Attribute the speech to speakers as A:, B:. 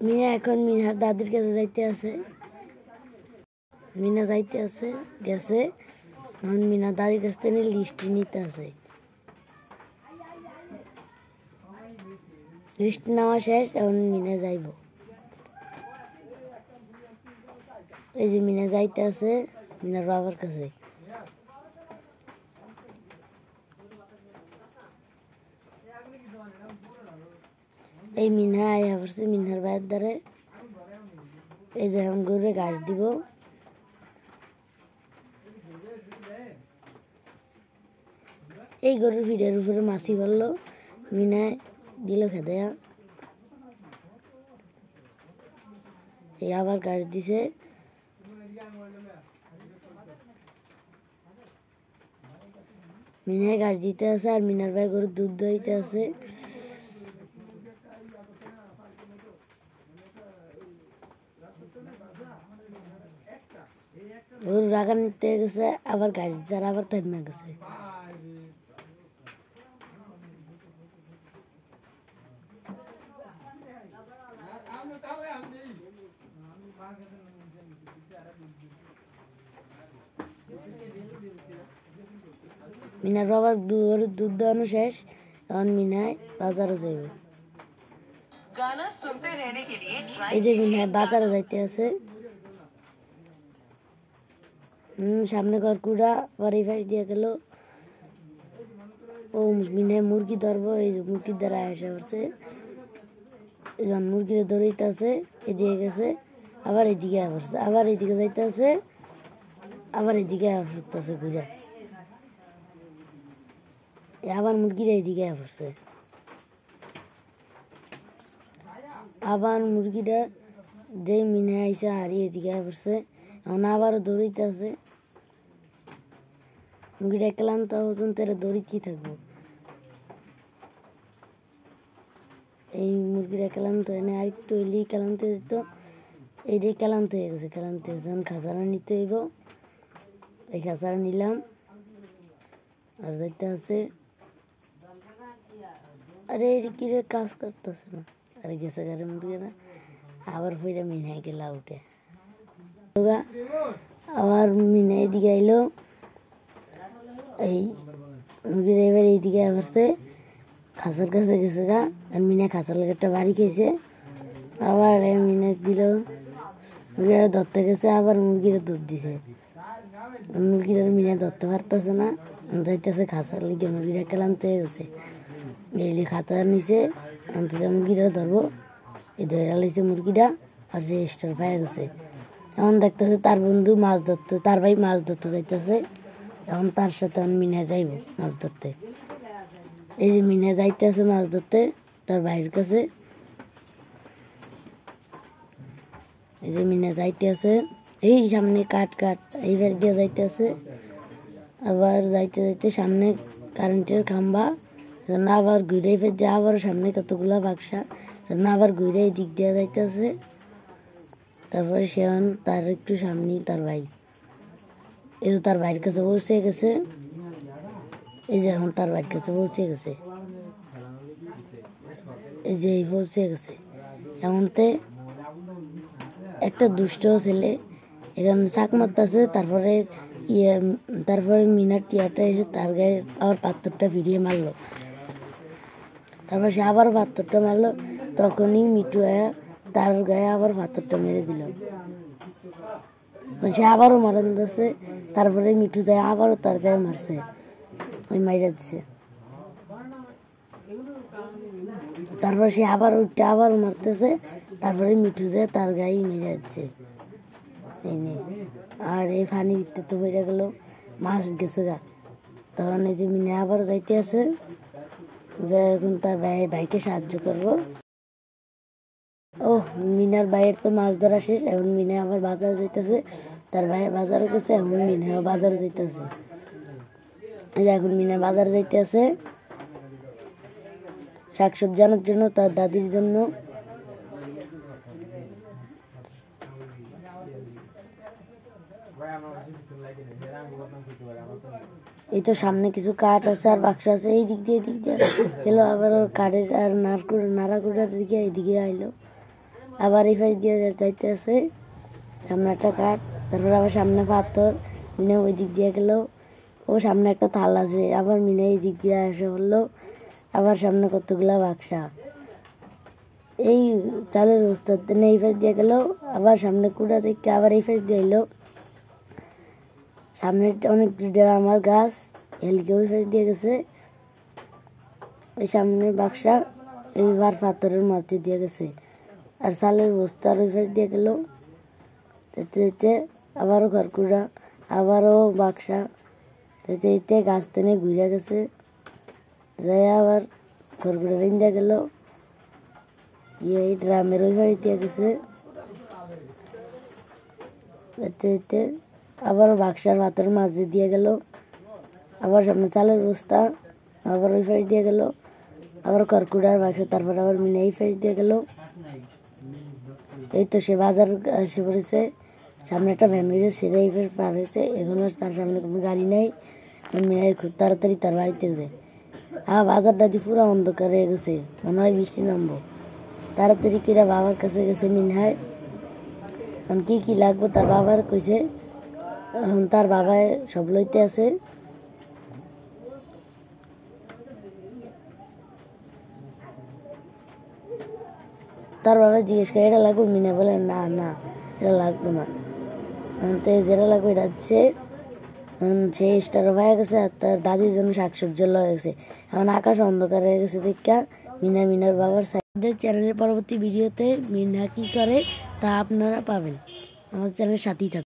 A: মিনা এখন মিনার দাদির কাছে যাইতে আছে। মিনা যাইতে আছে গেছে, এখন মিনা দাদির কাছ থেকে লিস্ট নিতে আছে। লিস্ট নেওয়া শেষ, এখন মিনা যাইব। এই যে মিনা যাইতে আছে মিনার বাবার কাছে। এই মিনা আয়া পড়ছে মিনার ভাইয়ের দ্বারে। এই যে এখন গরুরে ঘাস দিব। এই গরুর ভিড়ের উপরে মাছি পড়লো, মিনায় দিল খেতে। এই আবার ঘাস দিছে। মিনায় ঘাস দিতে আছে আর মিনার ভাই গরুর দুধ দইতে আছে। গরু রাখা নিতে গেছে, আবার ঘাস দিচ্ছে আর আবার থেমে গেছে। মিনার বাবার দুধ দোয়ানো শেষ, এখন মিনায় বাজারে যাইবে। এই যে মিনায় বাজারে যাইতে আছে। সামনে ঘরকুড়া বাড়ি ফাঁস দিয়ে গেল। ও মিনায় মুরগি ধরবো, এই যে মুরগির দ্বারা আসা পড়ছে। যখন মুরগিরে দৌড়াইতে আছে, এদিকে গেছে, আবার এদিকে পড়ছে, আবার এদিকে যাইতে আছে, আবার এদিকে পড়তেছে ঘুরে। আবার মুরগিরা এদিকে পড়ছে, আবার মুরগিটা যে মিনে আইসে হারিয়ে এদিকে পড়ছে। এখন আবারও দৌড়াইতে আছে। মুরগিটা ক্লান্ত পর্যন্ত এরা দৌড়িতেই থাকবো। এই মুরগিটা ক্লান্ত হয় না, আরেকটু হইলেই ক্লান্ত হয়ে যেত। এইটাই ক্লান্ত হয়ে গেছে, ক্লান্ত হয়ে যখন খাঁচারা নিতে হইব। এই খাঁচারা নিলাম আর যাইতে আছে। আরে কি রে কাজ করতেছে না, আরে গেছে গাড়ি মুরগিরা। আবার ফিরে মিনাই গেলা উঠে, আবার মিনাই এদিকে আইলো। এই মুরগিরা এবার এইদিকে আসছে, খাঁচার কাছে গেছে গা। আর মিনা খাঁচার লাগে একটা বাড়ি খেয়েছে। আবার মিনা দিল, মুরগিরা ধরতে গেছে, আবার মুরগিরা দুধ দিছে। মুরগিরা মিনা ধরতে পারতেছে না, যাইতেছে খাঁচার লিগে। মুরগিরা ক্লান্ত হয়ে গেছে, এই খাঁচার নিচে আনতেছে। মুরগিটা ধরবো, এই ধরা লাইছে মুরগিটা, আর সে স্টোর পায়ে গেছে। এখন দেখতেছে তার বন্ধু মাছ ধরতে, তার ভাই মাছ ধরতে যাইতেছে। এখন তার সাথে মিনা যাইব মাছ ধরতে। এই যে মিনা যাইতে আছে মাছ ধরতে তার ভাইয়ের কাছে। এই যে মিনা যাইতে আছে, এই সামনে কাঠ এইবার দিয়ে যাইতে আছে। আবার যাইতে যাইতে সামনে কারেন্টের খাম্বা, আবার ঘুরে ফেলছে। আবার সামনে কতগুলা বাক্সা, আবার ঘুরে এই দিক দিয়ে যাইতে আছে। তারপরে সে তার একটু সামনেই তার ভাই, এই যে তার ভাইয়ের কাছে পৌঁছে গেছে। এই যে এখন তার ভাইয়ের কাছে পৌঁছে গেছে, এই যে এই পৌঁছে গেছে। এমনতে একটা দুষ্ট ছেলে এখানে শাক মারতেছে। তারপরে মিনার টিয়াটা এসে তার গায়ে আবার পাথরটা ফিরিয়ে মারলো। তারপর সে আবার পাথরটা মারলো, তখনই মিঠু আয়া তার গায়ে আবার পাথরটা মেরে দিল। সে আবারও মারান দিচ্ছে, তারপরে মিঠু যায় আবারও তার গায়ে মারছে, ওই মাইরা দিছে। তারপর সে আবার ওইটা আবারও মারতেছে, তারপরে মিঠু যায় তার গায়ে মেরে যাচ্ছে। এই নিয়ে আর এই ফানি ভিতরে তো বেড়ে গেল, মাছ গেছে গা। তখন এই যে মিনা আবারও যাইতে আছে, যে এখন তার ভাইকে সাহায্য করবো। ও মিনার ভাইয়ের তো মাছ ধরা শেষ, এখন মিনা আবার বাজারে যাইতেছে। তার ভাই বাজারে গেছে, এখন মিনা বাজারে যাইতেছে। এখন মিনা বাজারে যাইতে আছে শাকসবজি আনার জন্য, তার দাদির জন্য। এই তো সামনে কিছু কাঠ আছে আর বাক্স আছে, এই দিক দিয়ে গেলো। আবার ওর কাঠের আর নাড়াকুড়ার দিকে এইদিকে আইলো। আবার এই পাশ দিয়ে যাইতে আছে, সামনে একটা কাঠ, তারপর আবার সামনে পাথর। মিনা ওই দিক দিয়ে গেল, ও সামনে একটা থাল আছে, আবার মিনা এই দিক দিয়ে এসে বললো, আবার সামনে কতগুলা বাক্সা। এই চালের বস্তা এই পাশ দিয়ে গেল, আবার সামনে কুড়া থেকে আবার এই পাশ দিয়ে এলো, সামনে অনেক ড্রামার গাছ, এলকে ওই পাশ দিয়ে গেছে, এই সামনে বাক্সা, এইবার পাথরের মাঝে দিয়ে গেছে, আর চালের বস্তার ওই পাশ দিয়ে গেল, যেতে যেতে আবারও ঘরকুড়া, আবারও বাক্সা, যেতে যেতে গাছ টেনে ঘুরে গেছে, যাই আবার ঘরকুড়া বেঁধে গেল, এই ড্রামের ওই পাশ দিয়ে গেছে, যেতে যেতে আবার বাক্সার পাথরের মাঝে দিয়ে গেল, আবার সামনে চালের বস্তা, আবার ওই পাশ দিয়ে গেল, আবার কর্কুড়ার বাক্স, তারপর আবার মিনা এই পাশ দিয়ে গেল। এই তো সে বাজার এসে পড়েছে, সামনে একটা ভ্যান গেছে, সেটা এই পাশ পার হয়েছে, এখনো তার সামনে কোনো গাড়ি নেই। মিনাই খুব তাড়াতাড়ি তার বাড়িতে গেছে। বাজারটা দিয়ে পুরো অন্ধকার হয়ে গেছে, মনে হয় বৃষ্টি নামবো। তাড়াতাড়ি করে বাবার কাছে গেছে মিনহার, কি কি লাগবে তার বাবার কইছে, তার বাবা সব লইতে আছে। তার বাবা জিজ্ঞেস করে এটা লাগবে, মিনা বলে না না এটা লাগবে না, তো যেটা লাগবে এটা হচ্ছে সে স্টার হয়ে গেছে, আর তার দাদির জন্য শাকসবজি লয়ে গেছে। এখন আকাশ অন্ধকার হয়ে গেছে দেখা মিনার বাবার সাইডের চ্যানেলের পরবর্তী ভিডিওতে মিনা কি করে তা আপনারা পাবেন, আমাদের চ্যানেলের সাথেই থাকুন।